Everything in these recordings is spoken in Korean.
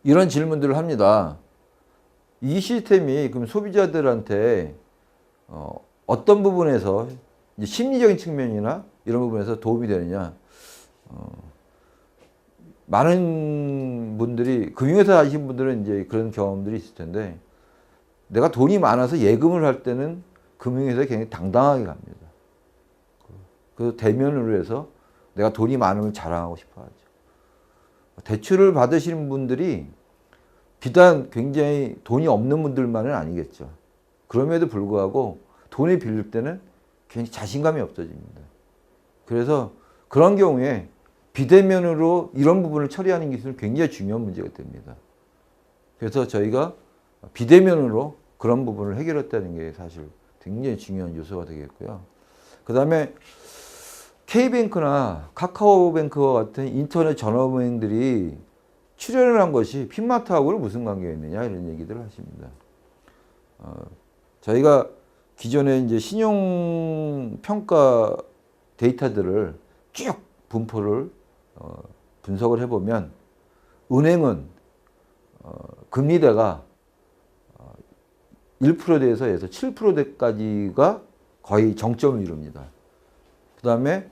이런 질문들을 합니다. 이 시스템이 그럼 소비자들한테 어떤 부분에서 이제 심리적인 측면이나 이런 부분에서 도움이 되느냐. 많은 분들이 금융회사 하신 분들은 이제 그런 경험들이 있을 텐데, 내가 돈이 많아서 예금을 할 때는 금융회사에 굉장히 당당하게 갑니다. 그 대면으로 해서 내가 돈이 많음을 자랑하고 싶어 하죠. 대출을 받으시는 분들이 비단 굉장히 돈이 없는 분들만은 아니겠죠. 그럼에도 불구하고 돈을 빌릴 때는 괜히 자신감이 없어집니다. 그래서 그런 경우에 비대면으로 이런 부분을 처리하는 기술은 굉장히 중요한 문제가 됩니다. 그래서 저희가 비대면으로 그런 부분을 해결했다는 게 사실 굉장히 중요한 요소가 되겠고요. 그 다음에 K뱅크나 카카오뱅크와 같은 인터넷 전화은행들이 출연을 한 것이 핀마트하고는 무슨 관계가 있느냐 이런 얘기들을 하십니다. 저희가 기존에 이제 신용평가 데이터들을 쭉 분포를 분석을 해보면 은행은 금리대가 1%대에서 7%대까지가 거의 정점을 이룹니다. 그 다음에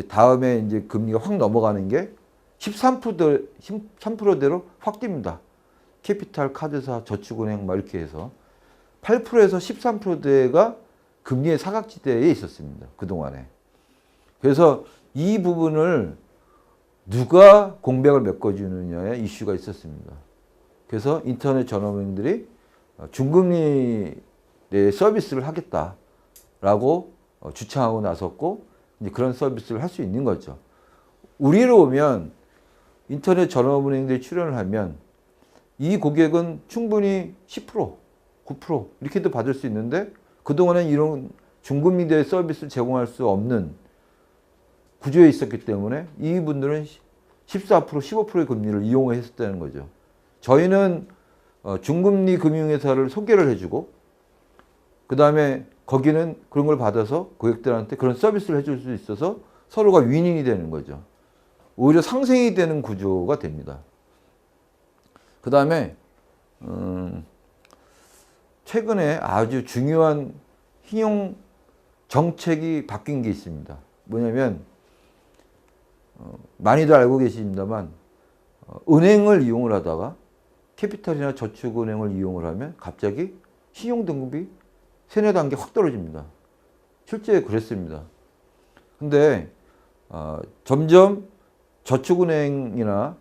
다음에 금리가 확 넘어가는 게 13%대로 확 뜁니다. 캐피탈, 카드사, 저축은행 막 이렇게 해서 8%에서 13%대가 금리의 사각지대에 있었습니다. 그동안에. 그래서 이 부분을 누가 공백을 메꿔주느냐의 이슈가 있었습니다. 그래서 인터넷 전화은행들이 중금리 내 서비스를 하겠다라고 주창하고 나섰고, 이제 그런 서비스를 할 수 있는 거죠. 우리로 오면 인터넷 전화은행들이 출연을 하면 이 고객은 충분히 10%, 9% 이렇게도 받을 수 있는데, 그동안은 이런 중금리대 서비스를 제공할 수 없는 구조에 있었기 때문에 이분들은 14%, 15%의 금리를 이용했었다는 거죠. 저희는 중금리 금융회사를 소개를 해주고, 그 다음에 거기는 그런 걸 받아서 고객들한테 그런 서비스를 해줄 수 있어서 서로가 윈윈이 되는 거죠. 오히려 상생이 되는 구조가 됩니다. 그 다음에 최근에 아주 중요한 신용 정책이 바뀐 게 있습니다. 뭐냐면 많이들 알고 계십니다만 은행을 이용을 하다가 캐피탈이나 저축은행을 이용을 하면 갑자기 신용등급이 세네 단계 확 떨어집니다. 실제 그랬습니다. 근데 점점 저축은행이나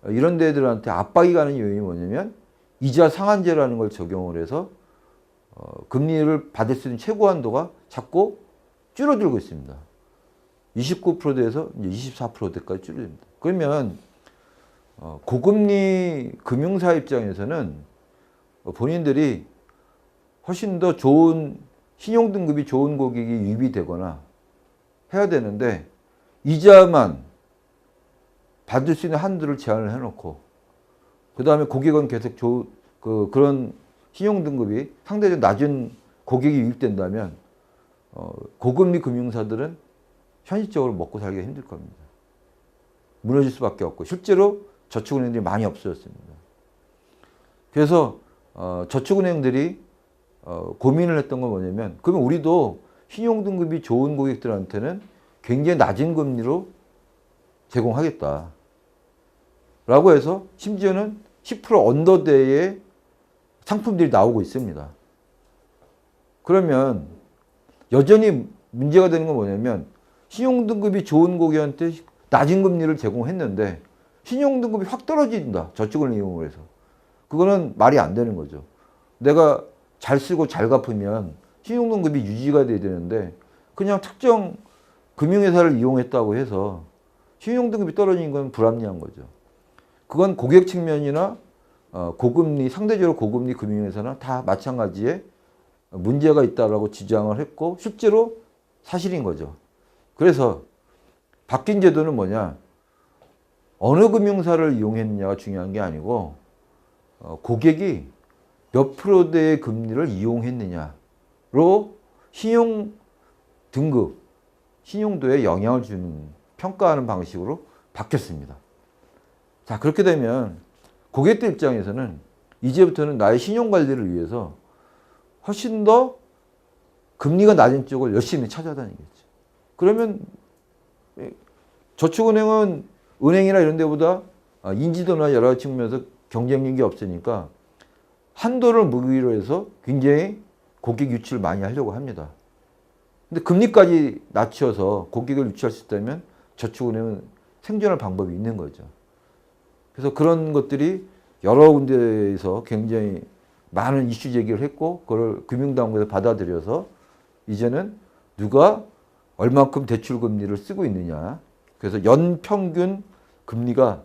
이런 데들한테 압박이 가는 요인이 뭐냐면 이자 상한제라는 걸 적용을 해서 금리를 받을 수 있는 최고 한도가 자꾸 줄어들고 있습니다. 29%대에서 이제 24%대까지 줄어듭니다. 그러면 고금리 금융사 입장에서는 본인들이 훨씬 더 좋은 신용등급이 좋은 고객이 유입이 되거나 해야 되는데, 이자만 받을 수 있는 한도를 제한을 해놓고, 그 다음에 고객은 계속 그런 신용등급이 상대적으로 낮은 고객이 유입된다면 고금리 금융사들은 현실적으로 먹고 살기가 힘들 겁니다. 무너질 수밖에 없고, 실제로 저축은행들이 많이 없어졌습니다. 그래서 저축은행들이 고민을 했던 건 뭐냐면, 그러면 우리도 신용등급이 좋은 고객들한테는 굉장히 낮은 금리로 제공하겠다 라고 해서 심지어는 10% 언더대의 상품들이 나오고 있습니다. 그러면 여전히 문제가 되는 건 뭐냐면, 신용등급이 좋은 고객한테 낮은 금리를 제공했는데 신용등급이 확 떨어진다. 저축을 이용을 해서. 그거는 말이 안 되는 거죠. 내가 잘 쓰고 잘 갚으면 신용등급이 유지가 돼야 되는데, 그냥 특정 금융회사를 이용했다고 해서 신용등급이 떨어지는 건 불합리한 거죠. 그건 고객 측면이나 고금리, 상대적으로 고금리 금융회사나 다 마찬가지에 문제가 있다라고 지적을 했고, 실제로 사실인 거죠. 그래서 바뀐 제도는 뭐냐? 어느 금융사를 이용했느냐가 중요한 게 아니고 고객이 몇 프로대의 금리를 이용했느냐로 신용 등급, 신용도에 영향을 주는 평가하는 방식으로 바뀌었습니다. 자, 그렇게 되면 고객들 입장에서는 이제부터는 나의 신용 관리를 위해서 훨씬 더 금리가 낮은 쪽을 열심히 찾아다니겠죠. 그러면 저축은행은 은행이나 이런 데보다 인지도나 여러 가지 측면에서 경쟁력이 없으니까 한도를 무기로 해서 굉장히 고객 유치를 많이 하려고 합니다. 근데 금리까지 낮춰서 고객을 유치할 수 있다면 저축은행은 생존할 방법이 있는 거죠. 그래서 그런 것들이 여러 군데에서 굉장히 많은 이슈 제기를 했고 그걸 금융당국에서 받아들여서 이제는 누가 얼만큼 대출 금리를 쓰고 있느냐. 그래서 연평균 금리가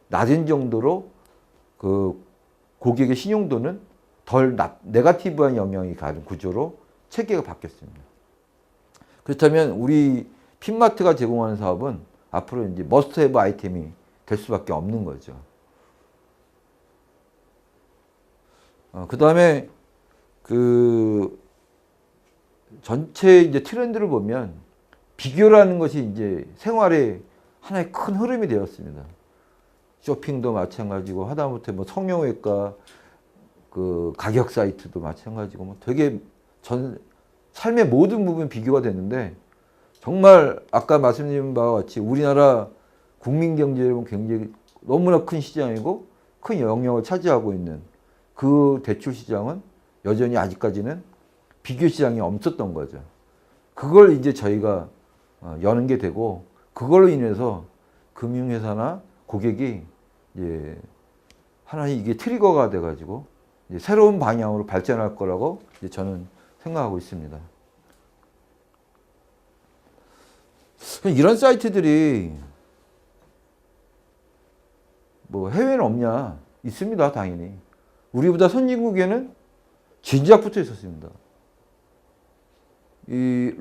낮은 정도로 그 고객의 신용도는 덜 네거티브한 영향이 가는 구조로 체계가 바뀌었습니다. 그렇다면 우리 핀마트가 제공하는 사업은 앞으로 이제 머스트 해브 아이템이 될 수밖에 없는 거죠. 그 다음에 그 전체 이제 트렌드를 보면 비교라는 것이 이제 생활의 하나의 큰 흐름이 되었습니다. 쇼핑도 마찬가지고 하다못해 뭐 성형외과 그 가격 사이트도 마찬가지고 뭐 되게 삶의 모든 부분 비교가 되는데 정말 아까 말씀드린 바와 같이 우리나라 국민 경제는 굉장히 너무나 큰 시장이고 큰 영역을 차지하고 있는 그 대출 시장은 여전히 아직까지는 비교 시장이 없었던 거죠. 그걸 이제 저희가 여는 게 되고 그걸로 인해서 금융회사나 고객이 이제 하나의 이게 트리거가 돼가지고 이제 새로운 방향으로 발전할 거라고 이제 저는 생각하고 있습니다. 이런 사이트들이 뭐 해외는 없냐? 있습니다, 당연히. 우리보다 선진국에는 진작 붙어 있었습니다. 이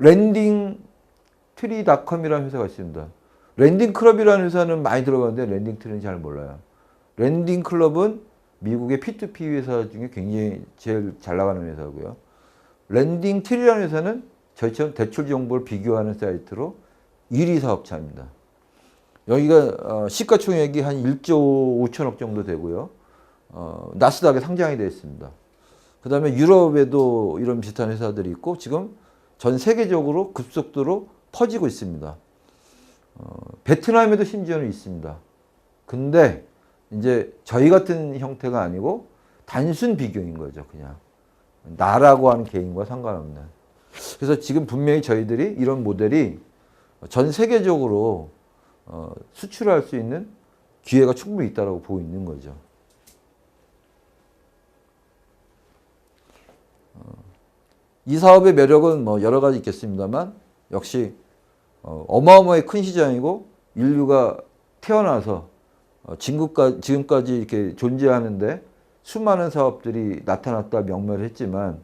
랜딩트리닷컴이라는 회사가 있습니다. 랜딩클럽이라는 회사는 많이 들어봤는데 랜딩트리는 잘 몰라요. 랜딩클럽은 미국의 P2P 회사 중에 굉장히 제일 잘 나가는 회사고요. 랜딩트리라는 회사는 저희처럼 대출 정보를 비교하는 사이트로 1위 사업자입니다. 여기가 시가총액이 한 1조 5천억 정도 되고요. 나스닥에 상장이 되어 있습니다. 그 다음에 유럽에도 이런 비슷한 회사들이 있고 지금 전 세계적으로 급속도로 퍼지고 있습니다. 베트남에도 심지어는 있습니다. 근데 이제 저희 같은 형태가 아니고 단순 비교인 거죠. 그냥 나라고 하는 개인과 상관없는. 그래서 지금 분명히 저희들이 이런 모델이 전 세계적으로 수출할 수 있는 기회가 충분히 있다고 보고 있는 거죠. 이 사업의 매력은 뭐 여러 가지 있겠습니다만 역시 어마어마하게 큰 시장이고 인류가 태어나서 지금까지 이렇게 존재하는데 수많은 사업들이 나타났다 명멸을 했지만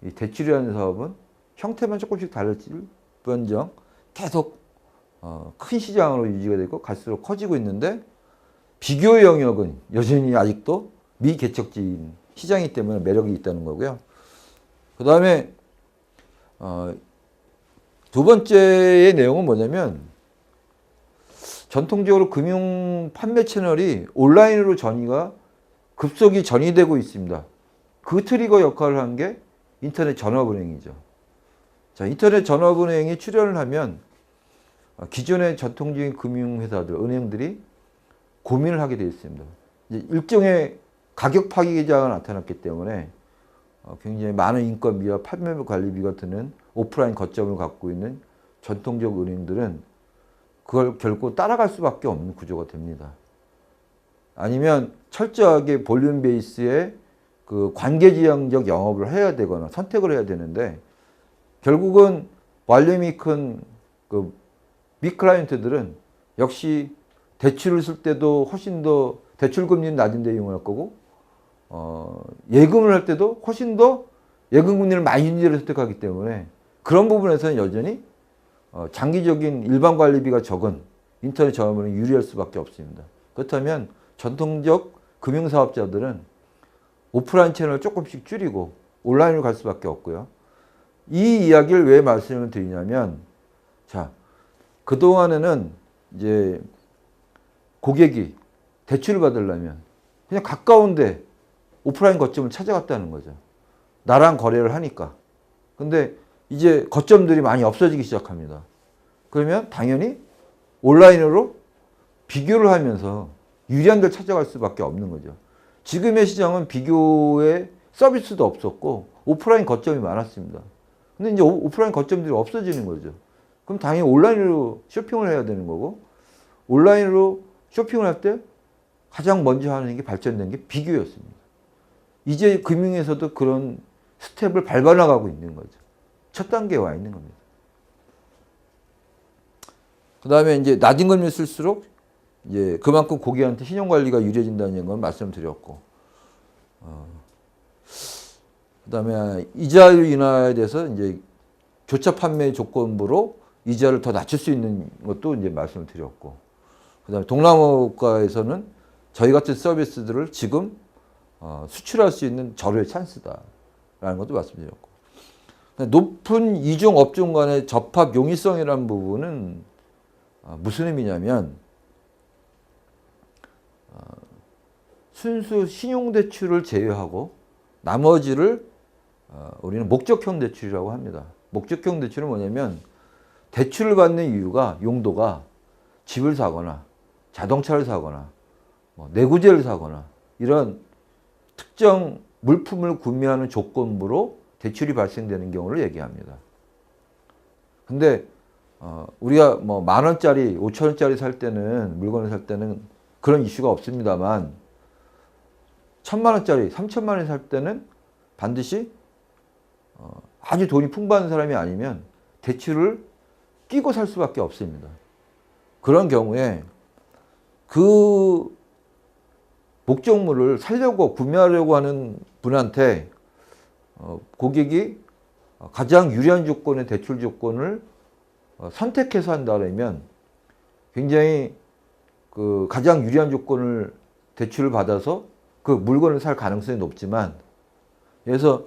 이 대출이라는 사업은 형태만 조금씩 다를지언정 계속 큰 시장으로 유지가 되고 갈수록 커지고 있는데 비교의 영역은 여전히 아직도 미개척지인 시장이기 때문에 매력이 있다는 거고요. 그 다음에 두 번째의 내용은 뭐냐면 전통적으로 금융 판매 채널이 온라인으로 급속히 전이되고 있습니다. 그 트리거 역할을 한 게 인터넷 전화은행이죠. 자, 인터넷 전화은행이 출현을 하면 기존의 전통적인 금융회사들, 은행들이 고민을 하게 되어 있습니다. 이제 일종의 가격 파기자가 나타났기 때문에 굉장히 많은 인건비와 판매 관리비가 드는 오프라인 거점을 갖고 있는 전통적 은행들은 그걸 결코 따라갈 수밖에 없는 구조가 됩니다. 아니면 철저하게 볼륨 베이스의 그 관계지향적 영업을 해야 되거나 선택을 해야 되는데 결국은 볼륨이 큰 그 빅클라이언트들은 역시 대출을 쓸 때도 훨씬 더 대출 금리는 낮은 데 이용할 거고 예금을 할 때도 훨씬 더 예금 금리를 많이 있는 데를 선택하기 때문에 그런 부분에서는 여전히 장기적인 일반 관리비가 적은 인터넷 전화은행이 유리할 수밖에 없습니다. 그렇다면 전통적 금융사업자들은 오프라인 채널을 조금씩 줄이고 온라인으로 갈 수밖에 없고요. 이 이야기를 왜 말씀을 드리냐면, 자, 그동안에는 이제 고객이 대출을 받으려면 그냥 가까운데 오프라인 거점을 찾아갔다는 거죠. 나랑 거래를 하니까. 근데 이제 거점들이 많이 없어지기 시작합니다. 그러면 당연히 온라인으로 비교를 하면서 유리한 데를 찾아갈 수밖에 없는 거죠. 지금의 시장은 비교의 서비스도 없었고 오프라인 거점이 많았습니다. 근데 이제 오프라인 거점들이 없어지는 거죠. 그럼 당연히 온라인으로 쇼핑을 해야 되는 거고, 온라인으로 쇼핑을 할 때 가장 먼저 하는 게 발전된 게 비교였습니다. 이제 금융에서도 그런 스텝을 밟아나가고 있는 거죠. 첫 단계에 와 있는 겁니다. 그 다음에 이제 낮은 금리를 쓸수록 이제 그만큼 고객한테 신용관리가 유리해진다는 건 말씀드렸고, 그 다음에 이자율 인하에 대해서 이제 교차 판매 조건부로 이자를 더 낮출 수 있는 것도 이제 말씀을 드렸고, 그 다음에 동남아국가에서는 저희 같은 서비스들을 지금 수출할 수 있는 절호의 찬스다라는 것도 말씀드렸고, 높은 이중 업종 간의 접합 용이성이라는 부분은 무슨 의미냐면 순수 신용대출을 제외하고 나머지를 우리는 목적형 대출이라고 합니다. 목적형 대출은 뭐냐면 대출을 받는 이유가 용도가 집을 사거나 자동차를 사거나 내구재를 사거나 이런 특정 물품을 구매하는 조건부로 대출이 발생되는 경우를 얘기합니다. 근데 우리가 뭐 10,000원짜리, 5,000원짜리 살 때는 물건을 살 때는 그런 이슈가 없습니다만 1,000만원짜리, 3,000만원에 살 때는 반드시 아주 돈이 풍부한 사람이 아니면 대출을 끼고 살 수밖에 없습니다. 그런 경우에 그 목적물을 사려고 구매하려고 하는 분한테 고객이 가장 유리한 조건의 대출 조건을 선택해서 한다면 굉장히 그 가장 유리한 조건을 대출을 받아서 그 물건을 살 가능성이 높지만, 그래서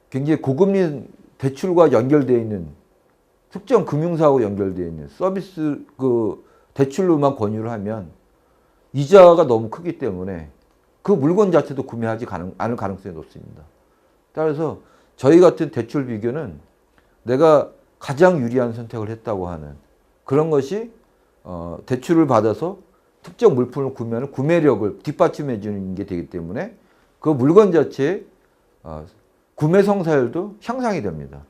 굉장히 고금리 대출과 연결되어 있는 특정 금융사하고 연결되어 있는 서비스 그 대출로만 권유를 하면 이자가 너무 크기 때문에 그 물건 자체도 구매하지 않을 가능성이 높습니다. 따라서 저희 같은 대출 비교는 내가 가장 유리한 선택을 했다고 하는 그런 것이 대출을 받아서 특정 물품을 구매하는 구매력을 뒷받침해 주는 게 되기 때문에 그 물건 자체의 구매 성사율도 향상이 됩니다.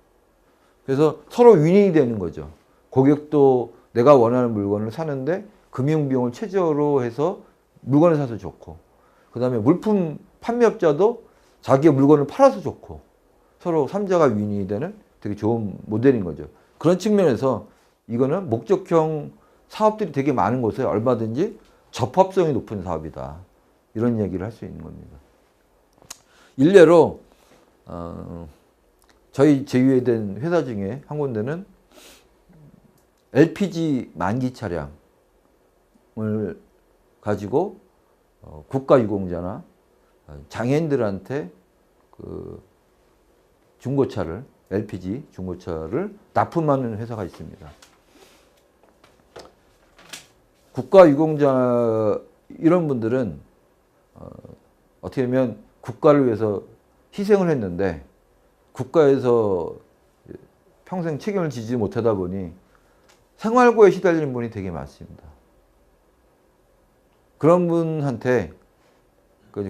그래서 서로 윈윈이 되는 거죠. 고객도 내가 원하는 물건을 사는데 금융비용을 최저로 해서 물건을 사서 좋고, 그 다음에 물품 판매업자도 자기의 물건을 팔아서 좋고, 서로 3자가 윈윈이 되는 되게 좋은 모델인 거죠. 그런 측면에서 이거는 목적형 사업들이 되게 많은 곳에 얼마든지 접합성이 높은 사업이다. 이런 얘기를 할 수 있는 겁니다. 일례로 저희 제휴된 회사 중에 한 군데는 LPG 만기 차량을 가지고 국가유공자나 장애인들한테 그 중고차를 LPG 중고차를 납품하는 회사가 있습니다. 국가유공자 이런 분들은 어떻게 보면 국가를 위해서 희생을 했는데 국가에서 평생 책임을 지지 못하다 보니 생활고에 시달리는 분이 되게 많습니다. 그런 분한테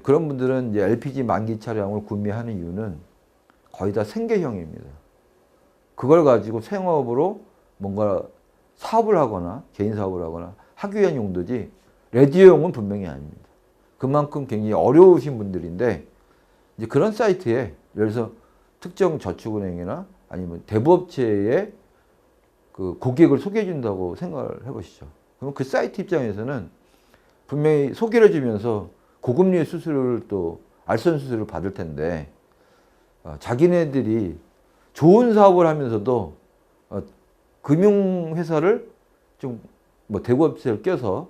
그런 분들은 이제 LPG 만기 차량을 구매하는 이유는 거의 다 생계형입니다. 그걸 가지고 생업으로 뭔가 사업을 하거나 개인 사업을 하거나 하기 위한 용도지 레디오용은 분명히 아닙니다. 그만큼 굉장히 어려우신 분들인데 이제 그런 사이트에 예를 들어서 특정 저축은행이나 아니면 대부업체에 그 고객을 소개해 준다고 생각을 해보시죠. 그럼 그 사이트 입장에서는 분명히 소개를 해주면서 고금리의 수수료를 또 알선 수수료를 받을 텐데 자기네들이 좋은 사업을 하면서도 금융회사를 좀 뭐 대부업체를 껴서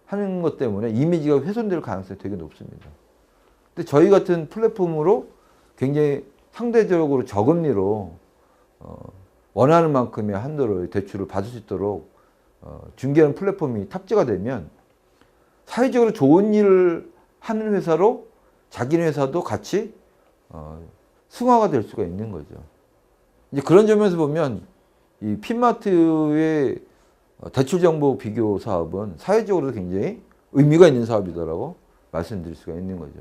하는 것 때문에 이미지가 훼손될 가능성이 되게 높습니다. 근데 저희 같은 플랫폼으로 굉장히 상대적으로 저금리로 원하는 만큼의 한도로 대출을 받을 수 있도록 중개하는 플랫폼이 탑재가 되면 사회적으로 좋은 일을 하는 회사로 자기네 회사도 같이 승화가 될 수가 있는 거죠. 이제 그런 점에서 보면 이 핀마트의 대출 정보 비교 사업은 사회적으로 굉장히 의미가 있는 사업이다라고 말씀드릴 수가 있는 거죠.